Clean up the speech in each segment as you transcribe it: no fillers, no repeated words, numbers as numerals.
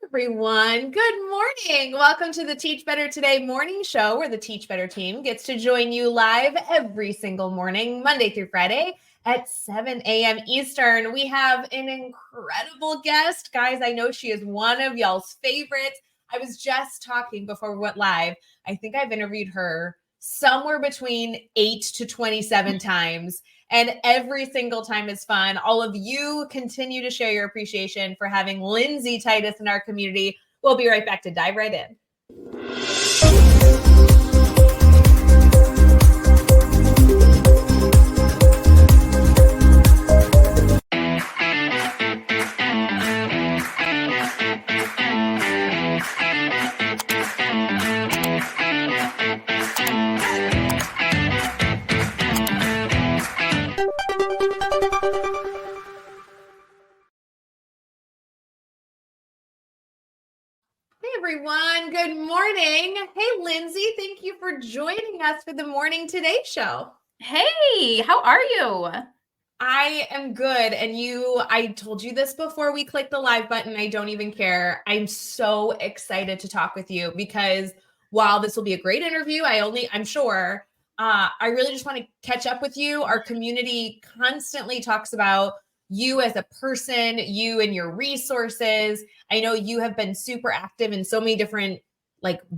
Everyone, good morning. Welcome to the Teach Better Today morning show where the Teach Better team gets to join you live every single morning, Monday through Friday at 7 a.m. Eastern. We have an incredible guest. Guys, I know she is one of y'all's favorites. I was just talking before we went live. I think I've interviewed her somewhere between 8 to 27 times. And every single time is fun. All of you continue to share your appreciation for having Lindsay Titus in our community. We'll be right back to dive right in. Everyone, good morning. Hey, Lindsay, thank you for joining us for the Morning Today show. Hey, how are you? I am good. And I told you this before we clicked the live button. I don't even care. I'm so excited to talk with you because while this will be a great interview, I'm sure, I really just want to catch up with you. Our community constantly talks about you as a person, you and your resources. I know you have been super active in so many different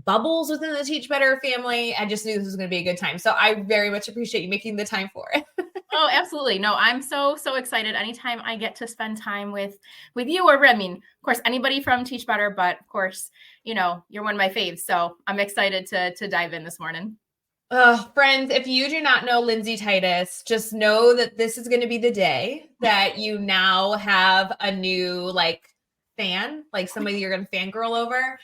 bubbles within the Teach Better family. I just knew this was going to be a good time. So I very much appreciate you making the time for it. Oh, absolutely. No, I'm so excited anytime I get to spend time with you or of course, anybody from Teach Better, but of course, you're one of my faves. So I'm excited to dive in this morning. Friends, if you do not know Lindsay Titus, just know that this is going to be the day that you now have a new fan, somebody you're going to fangirl over.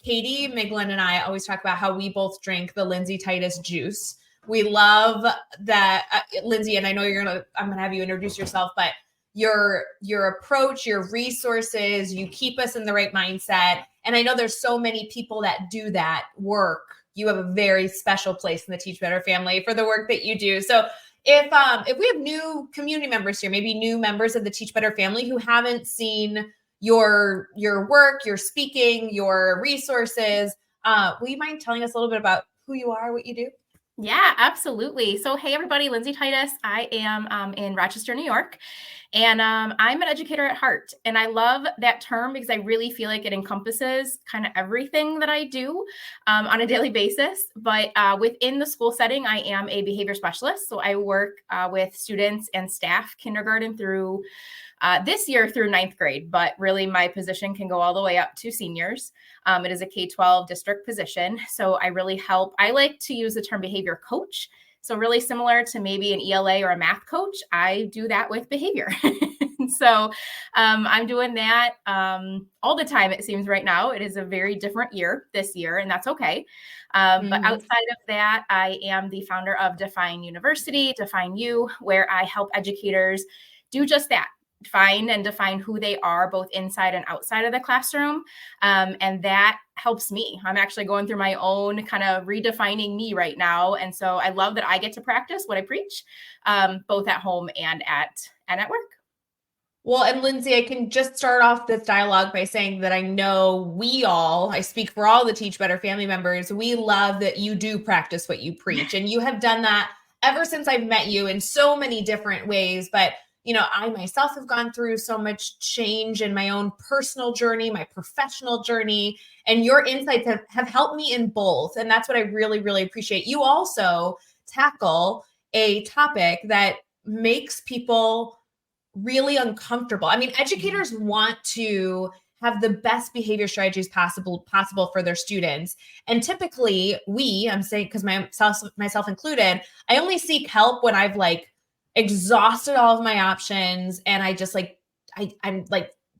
Katie, Miglin, and I always talk about how we both drink the Lindsay Titus juice. We love that, Lindsay, and I know I'm going to have you introduce yourself, but your approach, your resources, you keep us in the right mindset. And I know there's so many people that do that work. You have a very special place in the Teach Better family for the work that you do. So if we have new community members here, maybe new members of the Teach Better family who haven't seen your work, your speaking, your resources, will you mind telling us a little bit about who you are, what you do? Yeah, absolutely. So, hey, everybody, Lindsay Titus. I am in Rochester, New York, and I'm an educator at heart. And I love that term because I really feel like it encompasses kind of everything that I do on a daily basis. But within the school setting, I am a behavior specialist. So I work with students and staff, kindergarten through this year through ninth grade, but really my position can go all the way up to seniors. It is a K-12 district position. So I really help. I like to use the term behavior coach. So really similar to maybe an ELA or a math coach, I do that with behavior. So I'm doing that all the time, it seems right now. It is a very different year this year, and that's okay. But outside of that, I am the founder of Define University, Define You, where I help educators do just that. Find and define who they are both inside and outside of the classroom. And that helps me. I'm actually going through my own kind of redefining me right now. And so I love that I get to practice what I preach, both at home and at work. Well, and Lindsay, I can just start off this dialogue by saying that I know I speak for all the Teach Better family members, we love that you do practice what you preach. And you have done that ever since I've met you in so many different ways. But I myself have gone through so much change in my own personal journey, my professional journey, and your insights have helped me in both. And that's what I really, really appreciate. You also tackle a topic that makes people really uncomfortable. I mean, educators want to have the best behavior strategies possible for their students. And typically I'm saying, because myself included, I only seek help when I've exhausted all of my options. And I just I'm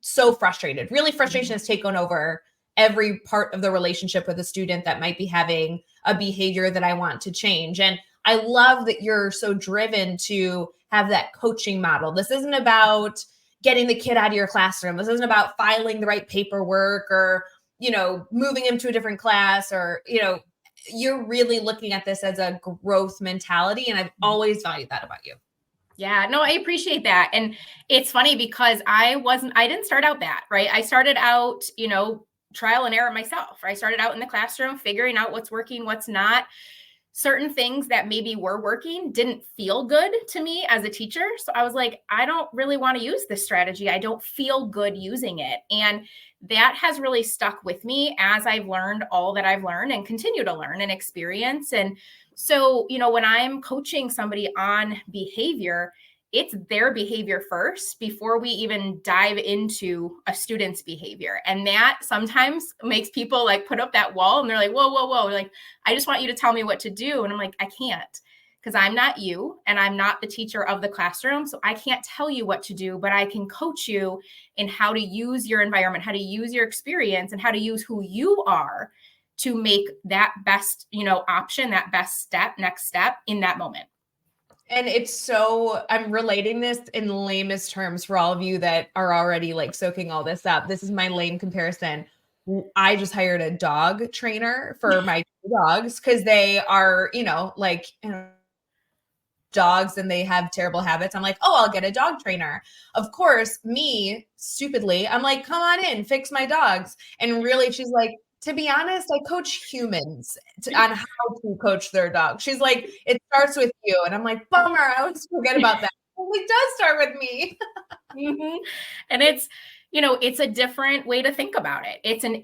so frustrated. Really, frustration has taken over every part of the relationship with a student that might be having a behavior that I want to change. And I love that you're so driven to have that coaching model. This isn't about getting the kid out of your classroom. This isn't about filing the right paperwork or, moving him to a different class or, you're really looking at this as a growth mentality. And I've always valued that about you. Yeah, no, I appreciate that. And it's funny because I didn't start out that, right? I started out, trial and error myself. I started out in the classroom, figuring out what's working, what's not. Certain things that maybe were working didn't feel good to me as a teacher. So I was like, I don't really want to use this strategy. I don't feel good using it. And that has really stuck with me as I've learned all that I've learned and continue to learn and experience. And so, when I'm coaching somebody on behavior, it's their behavior first before we even dive into a student's behavior. And that sometimes makes people like put up that wall and they're like, whoa, whoa, whoa. Like, I just want you to tell me what to do. And I'm like, I can't, because I'm not you and I'm not the teacher of the classroom. So I can't tell you what to do, but I can coach you in how to use your environment, how to use your experience, and how to use who you are to make that best, option, that best step, next step in that moment. And I'm relating this in lamest terms for all of you that are already like soaking all this up. This is my lame comparison. I just hired a dog trainer for my dogs because they are, dogs and they have terrible habits. I'm like, oh, I'll get a dog trainer. Of course, me stupidly, I'm like, come on in, fix my dogs. And really, she's like, to be honest, I coach humans on how to coach their dog. She's like, it starts with you. And I'm like, bummer, I always forget about that. It does start with me. Mm-hmm. And it's a different way to think about it. It's an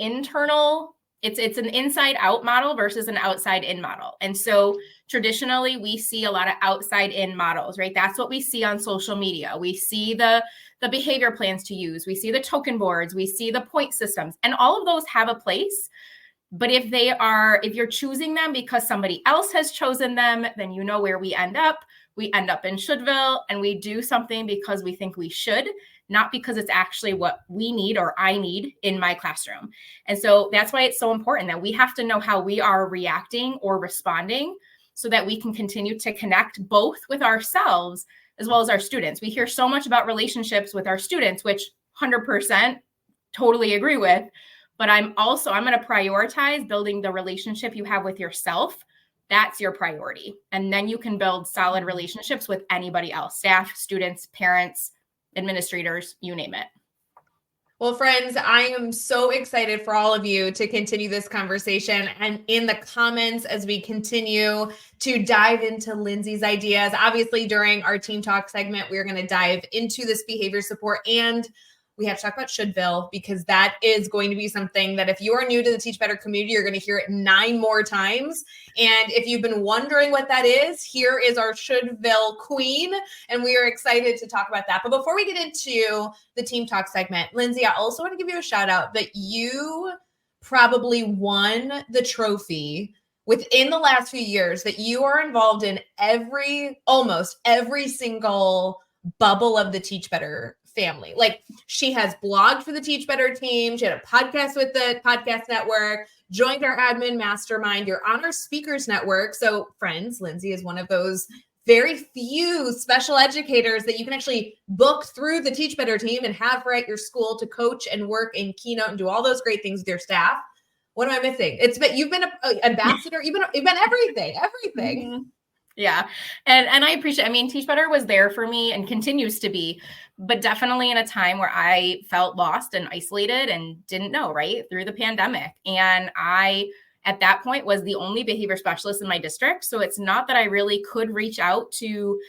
it's an inside out model versus an outside in model. And so traditionally we see a lot of outside in models, right? That's what we see on social media. We see the behavior plans to use. We see the token boards. We see the point systems, and all of those have a place. But if you're choosing them because somebody else has chosen them, then where we end up. We end up in Shouldville, and we do something because we think we should, not because it's actually what we need or I need in my classroom. And so that's why it's so important that we have to know how we are reacting or responding so that we can continue to connect both with ourselves as well as our students. We hear so much about relationships with our students, which 100% totally agree with. But I'm going to prioritize building the relationship you have with yourself. That's your priority. And then you can build solid relationships with anybody else, staff, students, parents, administrators, you name it. Well, friends, I am so excited for all of you to continue this conversation, and in the comments as we continue to dive into Lindsay's ideas. Obviously, during our team talk segment, we're going to dive into this behavior support, and we have to talk about Shouldville, because that is going to be something that if you are new to the Teach Better community, you're going to hear it 9 more times. And if you've been wondering what that is, here is our Shouldville queen, and we are excited to talk about that. But before we get into the team talk segment, Lindsay, I also want to give you a shout out that you probably won the trophy within the last few years, that you are involved in almost every single bubble of the Teach Better family. Like, she has blogged for the Teach Better team. She had a podcast with the podcast network, joined our admin mastermind. You're on our speakers network. So friends, Lindsay is one of those very few special educators that you can actually book through the Teach Better team and have her at your school to coach and work and keynote and do all those great things with your staff. What am I missing? You've been an ambassador. You've been everything. Mm-hmm. Yeah. And I appreciate, Teach Better was there for me and continues to be, but definitely in a time where I felt lost and isolated and didn't know, right, through the pandemic. And I, at that point, was the only behavior specialist in my district. So it's not that I really could reach out to,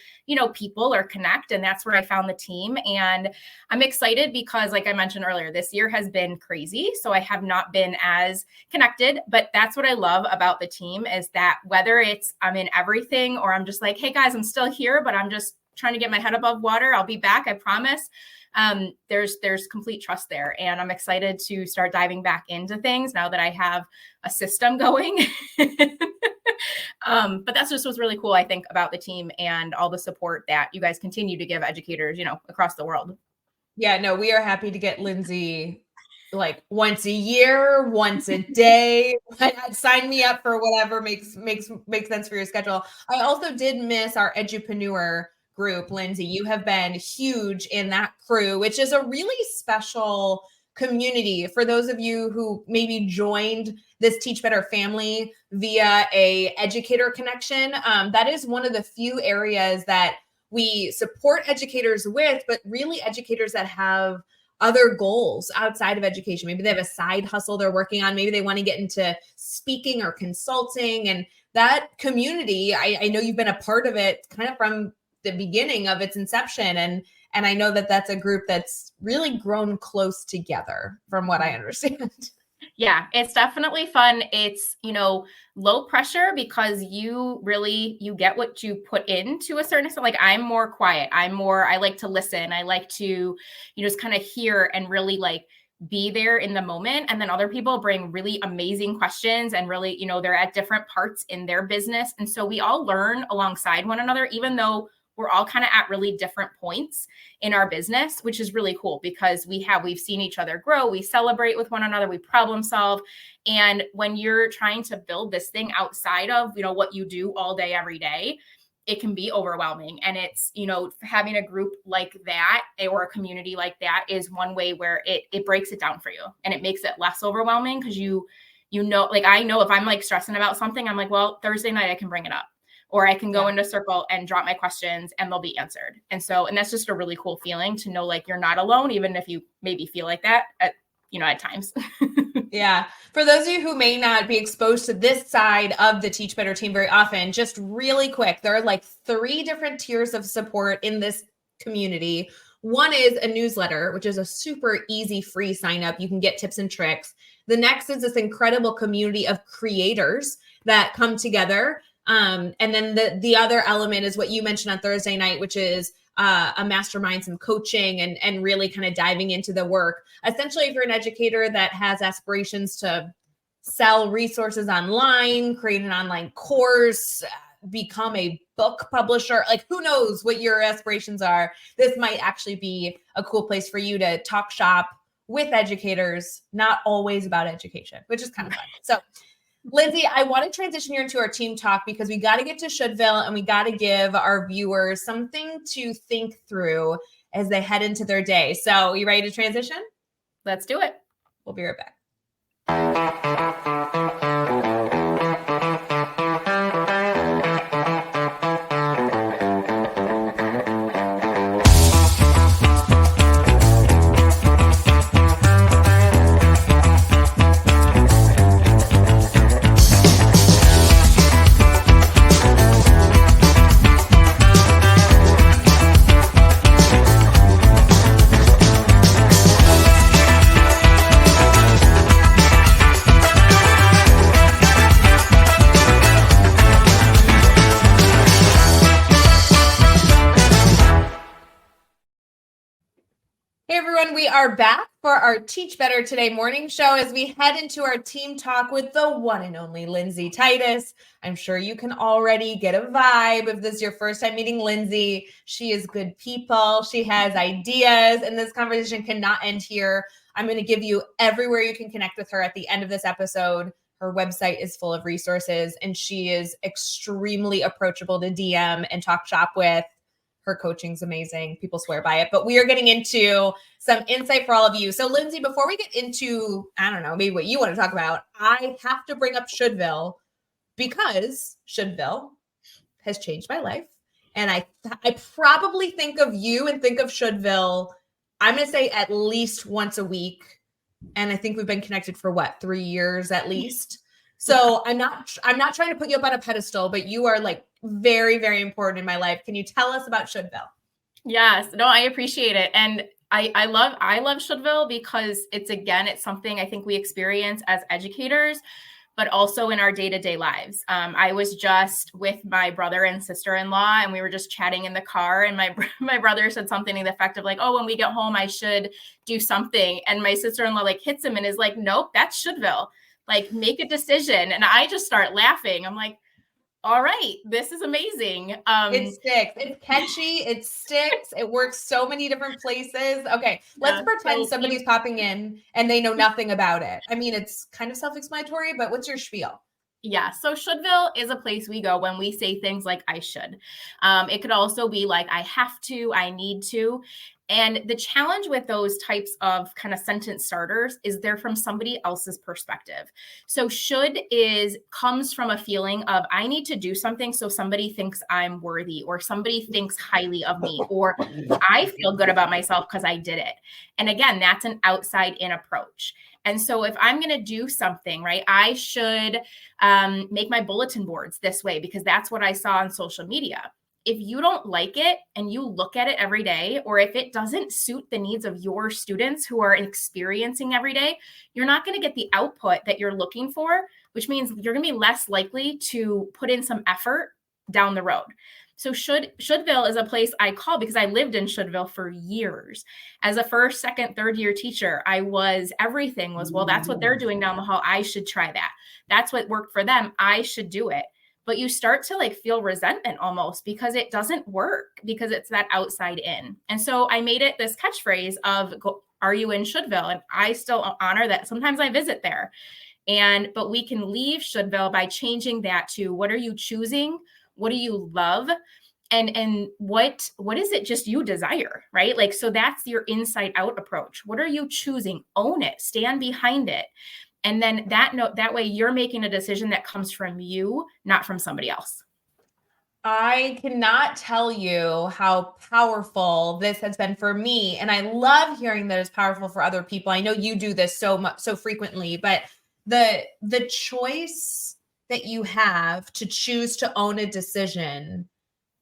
people or connect. And that's where I found the team. And I'm excited because, like I mentioned earlier, this year has been crazy. So I have not been as connected, but that's what I love about the team, is that whether it's I'm in everything or I'm just like, hey guys, I'm still here, but I'm just trying to get my head above water. I'll be back. I promise. There's complete trust there. And I'm excited to start diving back into things now that I have a system going. But that's just what's really cool, I think, about the team and all the support that you guys continue to give educators, across the world. Yeah, no, we are happy to get Lindsay like once a year, once a day. Sign me up for whatever makes sense for your schedule. I also did miss our edupreneur group. Lindsay, you have been huge in that crew, which is a really special community for those of you who maybe joined this Teach Better family via a educator connection. That is one of the few areas that we support educators with, but really educators that have other goals outside of education. Maybe they have a side hustle they're working on. Maybe they want to get into speaking or consulting. And that community, I know you've been a part of it kind of from the beginning of its inception. And I know that that's a group that's really grown close together from what I understand. Yeah, it's definitely fun. It's, low pressure because you get what you put into a certain extent. Like I'm more quiet. I like to listen. I like to, just kind of hear and really like be there in the moment. And then other people bring really amazing questions and really, they're at different parts in their business. And so we all learn alongside one another, even though we're all kind of at really different points in our business, which is really cool because we've seen each other grow. We celebrate with one another, we problem solve. And when you're trying to build this thing outside of, what you do all day, every day, it can be overwhelming. And it's, having a group like that or a community like that is one way where it breaks it down for you and it makes it less overwhelming because like I know if I'm like stressing about something, I'm like, well, Thursday night I can bring it up. Or I can go into circle and drop my questions and they'll be answered. And that's just a really cool feeling to know like you're not alone, even if you maybe feel like that at times. Yeah. For those of you who may not be exposed to this side of the Teach Better team very often, just really quick, there are like 3 different tiers of support in this community. One is a newsletter, which is a super easy free sign up. You can get tips and tricks. The next is this incredible community of creators that come together. And then the other element is what you mentioned on Thursday night, which is a mastermind, some coaching, and really kind of diving into the work. Essentially, if you're an educator that has aspirations to sell resources online, create an online course, become a book publisher, like who knows what your aspirations are, this might actually be a cool place for you to talk shop with educators, not always about education, which is kind of fun. So Lindsay, I want to transition here into our team talk because we got to get to Shouldville and we got to give our viewers something to think through as they head into their day. So you ready to transition? Let's do it. We'll be right back. We are back for our Teach Better Today morning show as we head into our team talk with the one and only Lindsay Titus. I'm sure you can already get a vibe if this is your first time meeting Lindsay. She is good people. She has ideas, and this conversation cannot end here. I'm going to give you everywhere you can connect with her at the end of this episode. Her website is full of resources, and she is extremely approachable to DM and talk shop with. Her coaching's amazing. People swear by it. But we are getting into some insight for all of you. So, Lindsay, before we get into, I don't know, maybe what you want to talk about, I have to bring up Shouldville because Shouldville has changed my life. And I probably think of you and think of Shouldville, I'm going to say at least once a week. And I think we've been connected for 3 years at least. So I'm not trying to put you up on a pedestal, but you are like very, very important in my life. Can you tell us about Shouldville? Yes, no, I appreciate it. And I love Shouldville because it's something I think we experience as educators, but also in our day-to-day lives. I was just with my brother and sister-in-law, and we were just chatting in the car. And my brother said something to the effect of like, oh, when we get home, I should do something. And my sister-in-law like hits him and is like, nope, that's Shouldville. Like, make a decision. And I just start laughing. I'm like, all right, this is amazing. It sticks. It's catchy. It sticks. It works so many different places. Okay, let's pretend somebody's popping in and they know nothing about it. I mean, it's kind of self-explanatory, but what's your spiel? Yeah. So Shouldville is a place we go when we say things like I should. It could also be like I have to, I need to. And the challenge with those types of kind of sentence starters is they're from somebody else's perspective. So comes from a feeling of I need to do something so somebody thinks I'm worthy, or somebody thinks highly of me, or I feel good about myself because I did it. And again, that's an outside in approach. And so if I'm going to do something, right, I should make my bulletin boards this way because that's what I saw on social media. If you don't like it and you look at it every day, or if it doesn't suit the needs of your students who are experiencing every day, you're not going to get the output that you're looking for, which means you're going to be less likely to put in some effort down the road. So Shouldville is a place I call because I lived in Shouldville for years. As a first, second, third year teacher, everything was, well, that's what they're doing down the hall. I should try that. That's what worked for them. I should do it. But you start to like feel resentment almost because it doesn't work, because it's that outside in. And so I made it this catchphrase of, are you in Shouldville? And I still honor that. Sometimes I visit there. But we can leave Shouldville by changing that to, what are you choosing? What do you love? And what is it just you desire, right? Like, so that's your inside out approach. What are you choosing? Own it, stand behind it. And then that way you're making a decision that comes from you, not from somebody else. I cannot tell you how powerful this has been for me. And I love hearing that it's powerful for other people. I know you do this so frequently, but the choice that you have to choose to own a decision,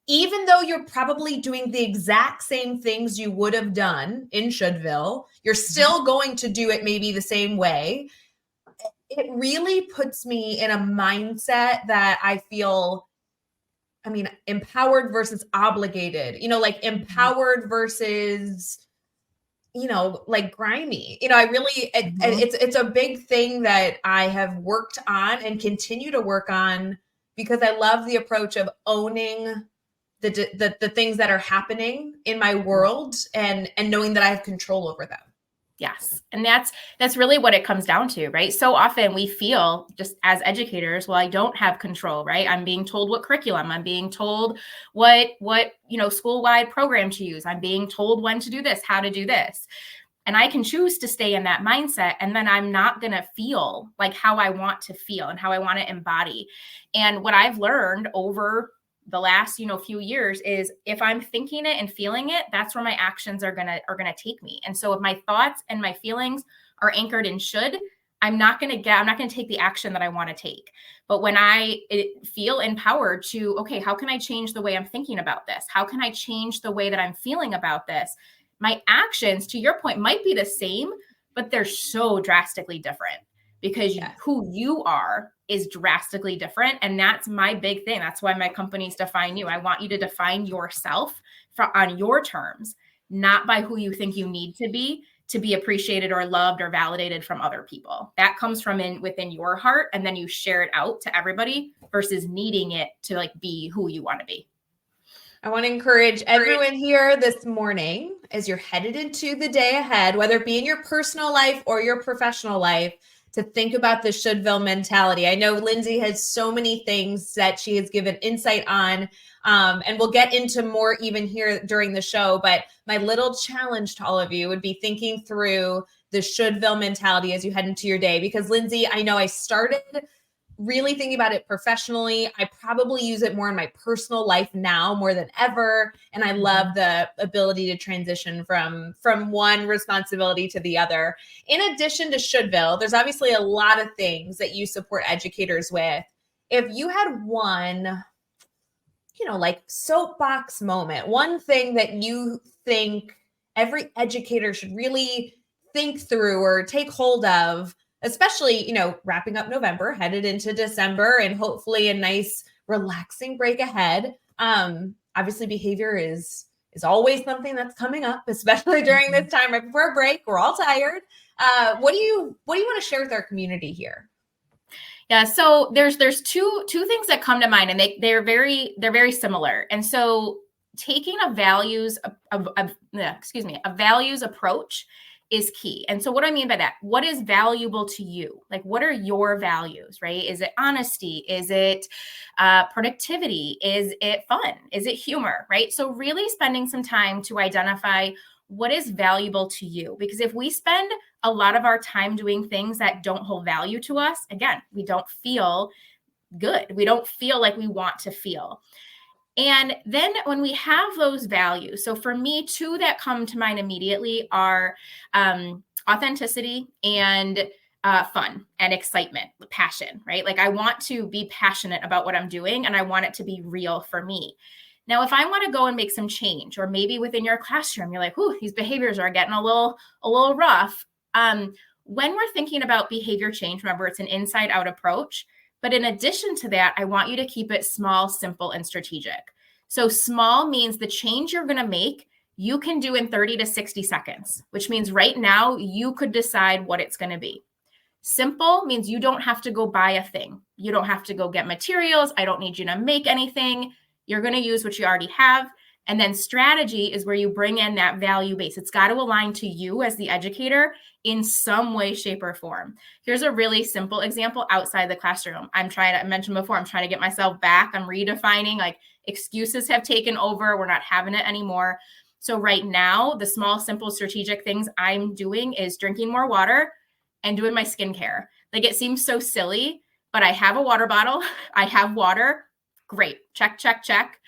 even though you're probably doing the exact same things you would have done in Shouldville, you're still going to do it maybe the same way. It really puts me in a mindset that I feel, empowered versus obligated, like empowered versus, like grimy, I really, it's a big thing that I have worked on and continue to work on, because I love the approach of owning the things that are happening in my world and knowing that I have control over them. Yes. And that's really what it comes down to, right? So often we feel just as educators, well, I don't have control, right? I'm being told what curriculum, I'm being told what, school-wide program to use. I'm being told when to do this, how to do this. And I can choose to stay in that mindset. And then I'm not going to feel like how I want to feel and how I want to embody. And what I've learned over the last, few years is if I'm thinking it and feeling it, that's where my actions are going to take me. And so if my thoughts and my feelings are anchored in should, I'm not going to take the action that I want to take. But when I feel empowered to, okay, how can I change the way I'm thinking about this? How can I change the way that I'm feeling about this? My actions, to your point, might be the same, but they're so drastically different because who you are is drastically different. And that's my big thing. That's why my companies define you. I want you to define yourself on your terms, not by who you think you need to be appreciated or loved or validated from other people. That comes from within your heart. And then you share it out to everybody versus needing it to like be who you want to be. I want to encourage everyone here this morning, as you're headed into the day ahead, whether it be in your personal life or your professional life, to think about the Shouldville mentality. I know Lindsay has so many things that she has given insight on, and we'll get into more even here during the show. But my little challenge to all of you would be thinking through the Shouldville mentality as you head into your day. Because Lindsay, I know I started really thinking about it professionally. I probably use it more in my personal life now more than ever. And I love the ability to transition from one responsibility to the other. In addition to Shouldville, there's obviously a lot of things that you support educators with. If you had one, like soapbox moment, one thing that you think every educator should really think through or take hold of, especially, wrapping up November, headed into December, and hopefully a nice relaxing break ahead. Obviously behavior is always something that's coming up, especially during this time right before a break. We're all tired. What do you want to share with our community here? Yeah, so there's two things that come to mind, and they're very similar. And so taking a values approach is key. And so what do I mean by that? What is valuable to you? Like, what are your values, right? Is it honesty? Is it productivity? Is it fun? Is it humor, right? So really spending some time to identify what is valuable to you? Because if we spend a lot of our time doing things that don't hold value to us, again, we don't feel good. We don't feel like we want to feel. And then when we have those values, so for me, two that come to mind immediately are authenticity and fun and excitement, passion, right? Like I want to be passionate about what I'm doing and I want it to be real for me. Now, if I want to go and make some change, or maybe within your classroom, you're like, "Ooh, these behaviors are getting a little rough." When we're thinking about behavior change, remember it's an inside out approach. But in addition to that, I want you to keep it small, simple, and strategic. So small means the change you're going to make, you can do in 30 to 60 seconds, which means right now you could decide what it's going to be. Simple means you don't have to go buy a thing. You don't have to go get materials. I don't need you to make anything. You're going to use what you already have. And then strategy is where you bring in that value base. It's got to align to you as the educator in some way, shape, or form. Here's a really simple example outside the classroom. I mentioned before, I'm trying to get myself back. I'm redefining, like excuses have taken over. We're not having it anymore. So right now, the small, simple, strategic things I'm doing is drinking more water and doing my skincare. Like it seems so silly, but I have a water bottle. I have water. Great. Check, check, check.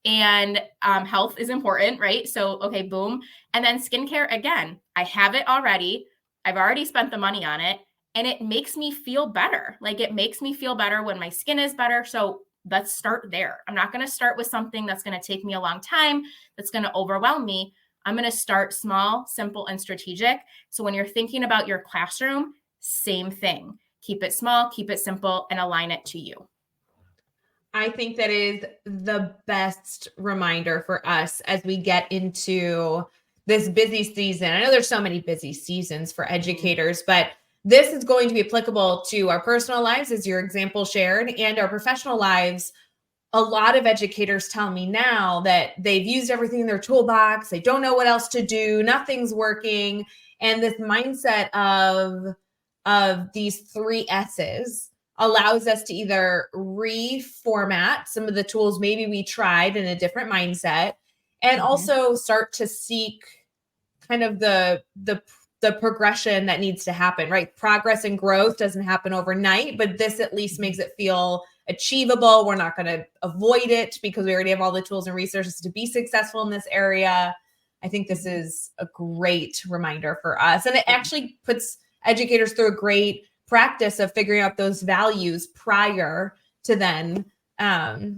And health is important, right? So, okay, boom. And then skincare, again, I have it already. I've already spent the money on it and it makes me feel better. Like it makes me feel better when my skin is better. So let's start there. I'm not going to start with something that's going to take me a long time, that's going to overwhelm me. I'm going to start small, simple, and strategic. So when you're thinking about your classroom, same thing. Keep it small, keep it simple, and align it to you. I think that is the best reminder for us as we get into this busy season. I know there's so many busy seasons for educators, but this is going to be applicable to our personal lives, as your example shared, and our professional lives. A lot of educators tell me now that they've used everything in their toolbox. They don't know what else to do. Nothing's working. And this mindset of these 3 S's allows us to either reformat some of the tools maybe we tried in a different mindset, and also start to seek kind of the progression that needs to happen, right? Progress and growth doesn't happen overnight, but this at least makes it feel achievable. We're not going to avoid it because we already have all the tools and resources to be successful in this area. I think this is a great reminder for us. And it actually puts educators through a great practice of figuring out those values prior to then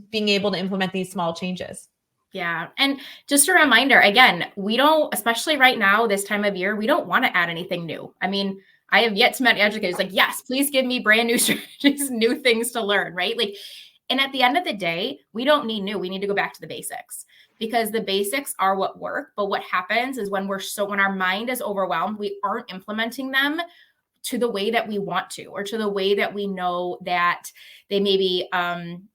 being able to implement these small changes. Yeah. And just a reminder, again, we don't, especially right now, this time of year, we don't want to add anything new. I mean, I have yet to meet educators like, yes, please give me brand new strategies, new things to learn, right? Like, and at the end of the day, we don't need new. We need to go back to the basics, because the basics are what work. But what happens is when our mind is overwhelmed, we aren't implementing them to the way that we want to, or to the way that we know that they maybe,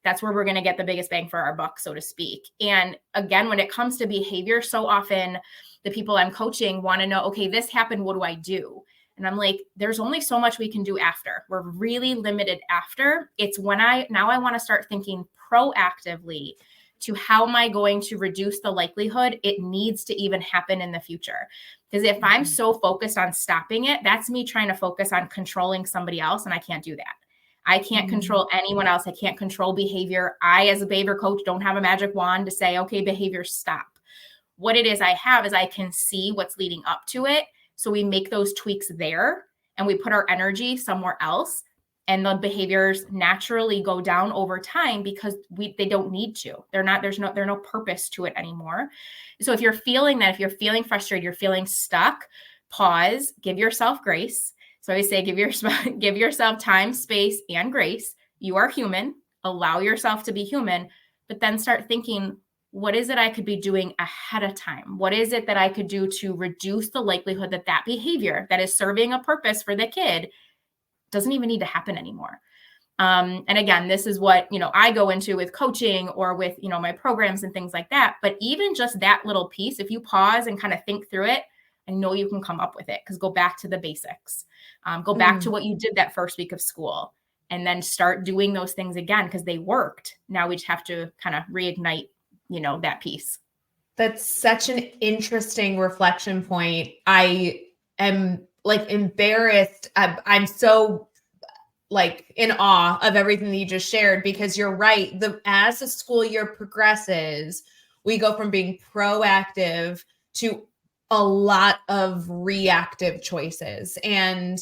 that's where we're going to get the biggest bang for our buck, so to speak. And again, when it comes to behavior, so often the people I'm coaching want to know, okay, this happened, what do I do? And I'm like, there's only so much we can do after. We're really limited after. It's when I want to start thinking proactively to how am I going to reduce the likelihood it needs to even happen in the future. Because if I'm so focused on stopping it, that's me trying to focus on controlling somebody else. And I can't do that. I can't control anyone else. I can't control behavior. I, as a behavior coach, don't have a magic wand to say, okay, behavior, stop. What it is I have is I can see what's leading up to it. So we make those tweaks there and we put our energy somewhere else. And the behaviors naturally go down over time because they don't need to. There's no purpose to it anymore. So if you're feeling frustrated, you're feeling stuck, pause, give yourself grace. So I always say, give yourself time, space, and grace. You are human. Allow yourself to be human, but then start thinking, what is it I could be doing ahead of time? What is it that I could do to reduce the likelihood that behavior that is serving a purpose for the kid doesn't even need to happen anymore. And again, this is what, I go into with coaching or with, my programs and things like that. But even just that little piece, if you pause and kind of think through it, I know you can come up with it, because go back to the basics, go back to what you did that first week of school, and then start doing those things again, because they worked. Now we just have to kind of reignite, that piece. That's such an interesting reflection point. I am like embarrassed. I'm so like in awe of everything that you just shared, because you're right. As the school year progresses, we go from being proactive to a lot of reactive choices. And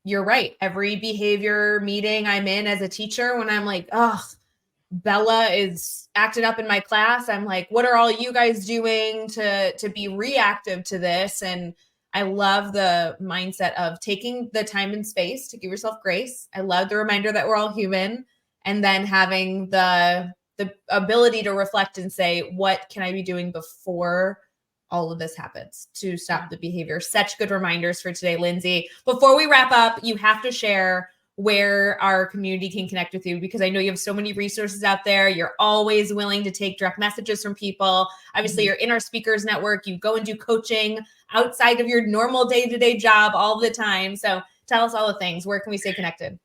you're right. Every behavior meeting I'm in as a teacher, when I'm like, oh, Bella is acting up in my class, I'm like, what are all you guys doing to be reactive to this? And I love the mindset of taking the time and space to give yourself grace. I love the reminder that we're all human, and then having the ability to reflect and say, what can I be doing before all of this happens to stop the behavior? Such good reminders for today, Lindsay. Before we wrap up, you have to share where our community can connect with you, because I know you have so many resources out there. You're always willing to take direct messages from people. Obviously, you're in our speakers network. You go and do coaching outside of your normal day-to-day job all the time. So tell us all the things. Where can we stay connected?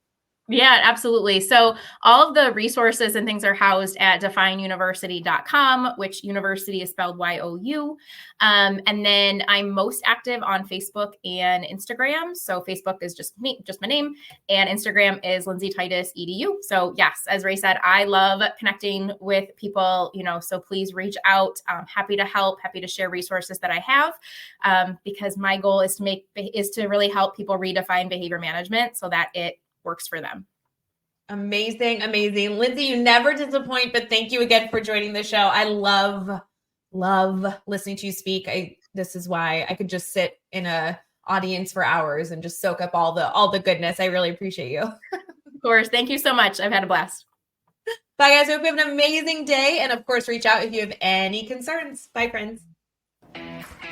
Yeah, absolutely. So all of the resources and things are housed at defineuniversity.com, which university is spelled Y-O-U. And then I'm most active on Facebook and Instagram. So Facebook is just me, just my name, and Instagram is Lindsay Titus EDU. So yes, as Ray said, I love connecting with people, so please reach out. I'm happy to help, happy to share resources that I have, because my goal is to really help people redefine behavior management so that it works for them. Amazing. Lindsay, you never disappoint, but thank you again for joining the show. I love listening to you speak. This is why I could just sit in a audience for hours and just soak up all the goodness. I really appreciate you. Of course. Thank you so much. I've had a blast. Bye guys. Hope you have an amazing day. And of course, reach out if you have any concerns. Bye friends.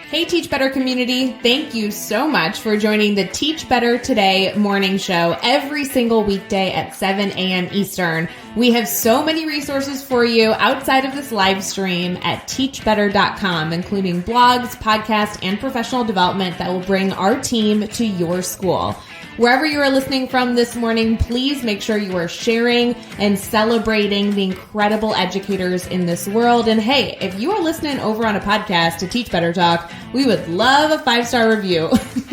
Hey, Teach Better community. Thank you so much for joining the Teach Better Today morning show every single weekday at 7 a.m. Eastern. We have so many resources for you outside of this live stream at teachbetter.com, including blogs, podcasts, and professional development that will bring our team to your school. Wherever you are listening from this morning, please make sure you are sharing and celebrating the incredible educators in this world. And hey, if you are listening over on a podcast to Teach Better Talk, we would love a 5-star review.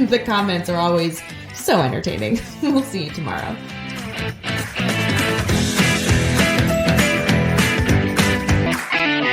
The comments are always so entertaining. We'll see you tomorrow.